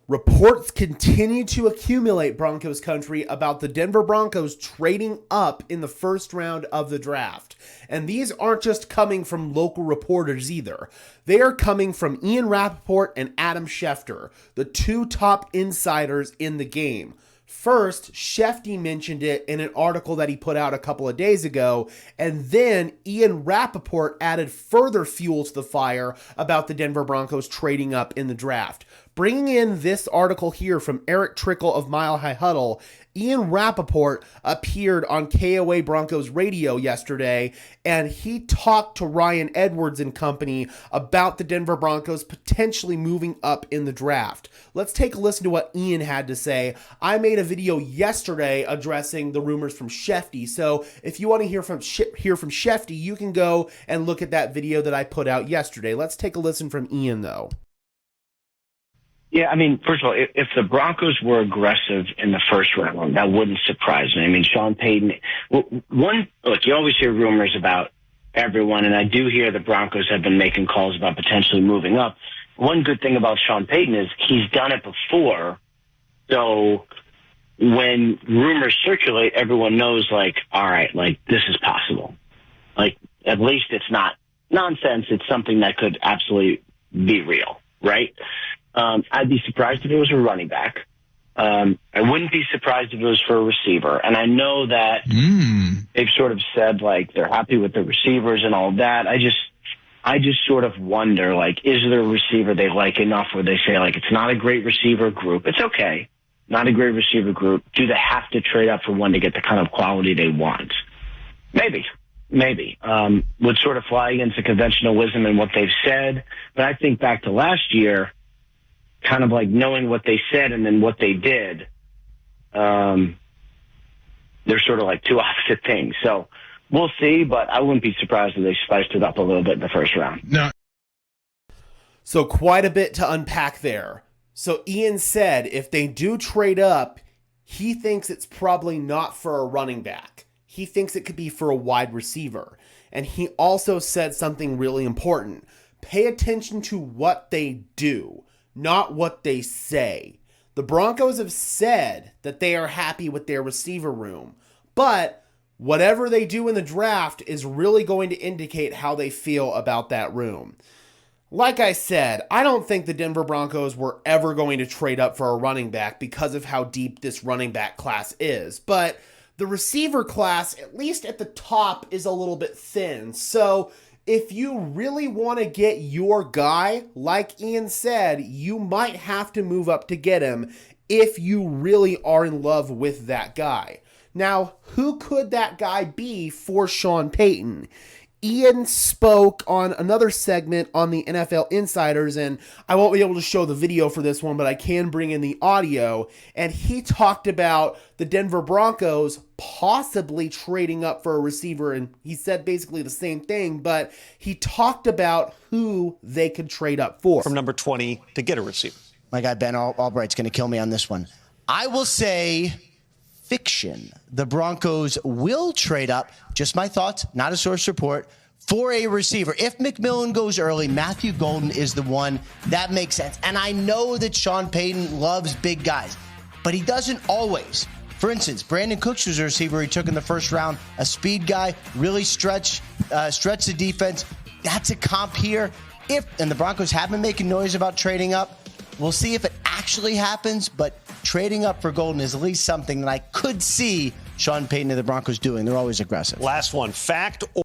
Reports continue to accumulate, Broncos country, about the Denver Broncos trading up in the first round of the draft. And these aren't just coming from local reporters either. They are coming from Ian Rapaort and Adam Schefter, the two top insiders in the game. First, Shefty mentioned it in an article that he put out a couple of days ago, and then Ian Rapaort added further fuel to the fire about the Denver Broncos trading up in the draft. Bringing in this article here from Eric Trickle of Mile High Huddle, Ian Rapaort appeared on KOA Broncos radio yesterday, and he talked to Ryan Edwards and company about the Denver Broncos potentially moving up in the draft. Let's take a listen to what Ian had to say. I made a video yesterday addressing the rumors from Shefty, so if you want to hear from Shefty, you can go and look at that video that I put out yesterday. Let's take a listen from Ian, though. Yeah, I mean, first of all, if the Broncos were aggressive in the first round, that wouldn't surprise me. I mean, Sean Payton, look, you always hear rumors about everyone, and I do hear the Broncos have been making calls about potentially moving up. One good thing about Sean Payton is he's done it before, so when rumors circulate, everyone knows, like, all right, like, this is possible. Like, at least it's not nonsense. It's something that could absolutely be real, right? I'd be surprised if it was a running back. I wouldn't be surprised if it was for a receiver. And I know that they've sort of said, like, they're happy with the receivers and all of that. I just sort of wonder, like, is there a receiver they like enough where they say, like, it's not a great receiver group. It's okay. Not a great receiver group. Do they have to trade up for one to get the kind of quality they want? Maybe. Would sort of fly against the conventional wisdom in what they've said. But I think back to last year, kind of like knowing what they said and then what they did, they're sort of like two opposite things. So we'll see, but I wouldn't be surprised if they spiced it up a little bit in the first round. No. So quite a bit to unpack there. So Ian said if they do trade up, he thinks it's probably not for a running back. He thinks it could be for a wide receiver. And he also said something really important. Pay attention to what they do, not what they say. The Broncos have said that they are happy with their receiver room, but whatever they do in the draft is really going to indicate how they feel about that room. Like I said, I don't think the Denver Broncos were ever going to trade up for a running back because of how deep this running back class is, but the receiver class, at least at the top, is a little bit thin. So if you really want to get your guy, like Ian said, you might have to move up to get him if you really are in love with that guy. Now, who could that guy be for Sean Payton? Ian spoke on another segment on the NFL Insiders, and I won't be able to show the video for this one, but I can bring in the audio, and he talked about the Denver Broncos possibly trading up for a receiver, and he said basically the same thing, but he talked about who they could trade up for. From number 20 to get a receiver. My guy Ben Albright's going to kill me on this one. I will say fiction. The Broncos will trade up, just my thoughts, not a source report, for a receiver. If McMillan goes early, Matthew Golden is the one. That makes sense. And I know that Sean Payton loves big guys, but he doesn't always. For instance, Brandon Cooks was a receiver he took in the first round, a speed guy, really stretch the defense. That's a comp here. And the Broncos have been making noise about trading up. We'll see if it actually happens, but trading up for Golden is at least something that I could see Sean Payton and the Broncos doing. They're always aggressive. Last one, fact or...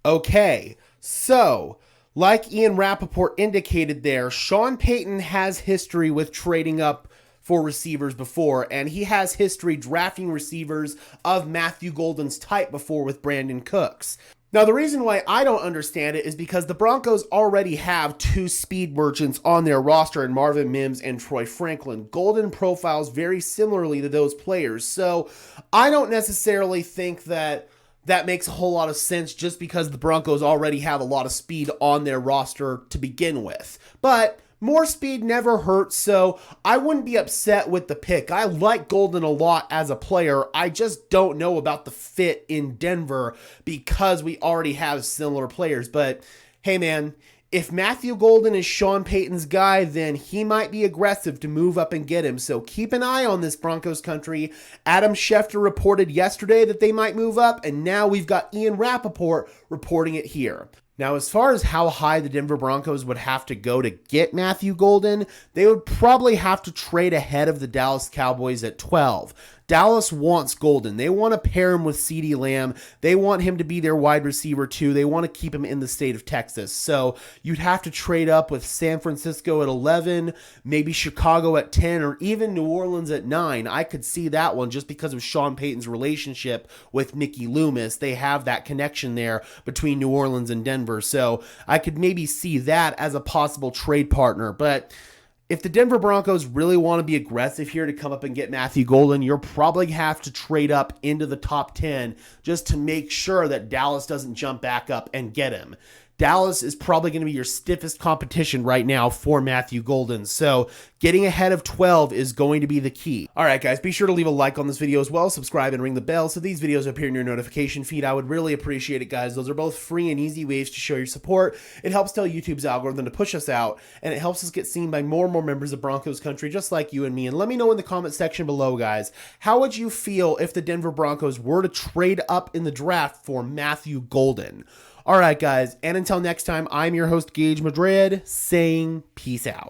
Okay, so like Ian Rapaort indicated there, Sean Payton has history with trading up for receivers before, and he has history drafting receivers of Matthew Golden's type before with Brandon Cooks. Now, the reason why I don't understand it is because the Broncos already have two speed merchants on their roster in Marvin Mims and Troy Franklin. Golden profiles very similarly to those players, so I don't necessarily think that makes a whole lot of sense just because the Broncos already have a lot of speed on their roster to begin with. But more speed never hurts, so I wouldn't be upset with the pick. I like Golden a lot as a player. I just don't know about the fit in Denver because we already have similar players. But hey, man, if Matthew Golden is Sean Payton's guy, then he might be aggressive to move up and get him. So keep an eye on this, Broncos country. Adam Schefter reported yesterday that they might move up, and now we've got Ian Rapaort reporting it here. Now, as far as how high the Denver Broncos would have to go to get Matthew Golden, they would probably have to trade ahead of the Dallas Cowboys at 12. Dallas wants Golden. They want to pair him with CeeDee Lamb. They want him to be their wide receiver too. They want to keep him in the state of Texas. So you'd have to trade up with San Francisco at 11, maybe Chicago at 10, or even New Orleans at 9. I could see that one just because of Sean Payton's relationship with Mickey Loomis. They have that connection there between New Orleans and Denver. So I could maybe see that as a possible trade partner. But if the Denver Broncos really want to be aggressive here to come up and get Matthew Golden, you'll probably have to trade up into the top 10 just to make sure that Dallas doesn't jump back up and get him. Dallas is probably going to be your stiffest competition right now for Matthew Golden. So getting ahead of 12 is going to be the key. All right, guys, be sure to leave a like on this video as well. Subscribe and ring the bell so these videos appear in your notification feed. I would really appreciate it, guys. Those are both free and easy ways to show your support. It helps tell YouTube's algorithm to push us out, and it helps us get seen by more and more members of Broncos country just like you and me. And let me know in the comment section below, guys, how would you feel if the Denver Broncos were to trade up in the draft for Matthew Golden? All right, guys, and until next time, I'm your host, Gage Madrid, saying peace out.